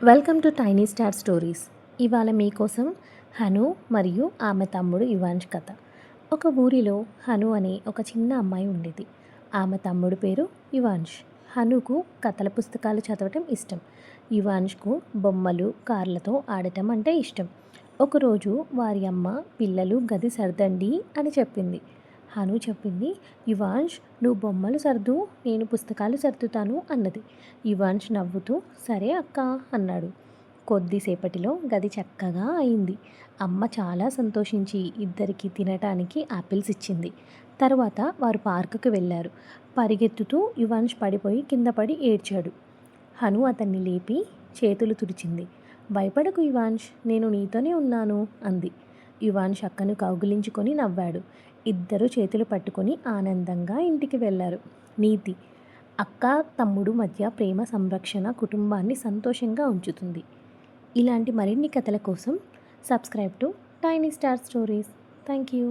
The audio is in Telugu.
Welcome to tiny star stories. ఇవాళ మీకోసం హను మరియు ఆమె తమ్ముడు యువాన్ష్ కథ. ఒక ఊరిలో హను అనే ఒక చిన్న అమ్మాయి ఉండేది. ఆమె తమ్ముడు పేరు యువాన్ష్. హనుకు కథల పుస్తకాలు చదవటం ఇష్టం. యువాన్ష్కు బొమ్మలు, కార్లతో ఆడటం అంటే ఇష్టం. ఒకరోజు వారి అమ్మ పిల్లలు గది సర్దండి అని చెప్పింది. హను చెప్పింది, యువాన్ష్ నువ్వు బొమ్మలు సర్దు, నేను పుస్తకాలు సర్దుతాను అన్నది. యువాన్ష్ నవ్వుతూ సరే అక్క అన్నాడు. కొద్దిసేపటిలో గది చక్కగా అయింది. అమ్మ చాలా సంతోషించి ఇద్దరికి తినటానికి ఆపిల్స్ ఇచ్చింది. తర్వాత వారు పార్కుకు వెళ్ళారు. పరిగెత్తుతూ యువాన్ష్ పడిపోయి కింద పడి ఏడ్చాడు. హను అతన్ని లేపి చేతులు తుడిచింది. భయపడకు యువాన్ష్, నేను నీతోనే ఉన్నాను అంది. యువాన్ష్ అక్కను కౌగిలించుకొని నవ్వాడు. ఇద్దరు చేతులు పట్టుకొని ఆనందంగా ఇంటికి వెళ్ళారు. నీతి: అక్క తమ్ముడు మధ్య ప్రేమ సంరక్షణ కుటుంబాన్ని సంతోషంగా ఉంచుతుంది. ఇలాంటి మరిన్ని కథల కోసం subscribe to tiny star stories. Thank you.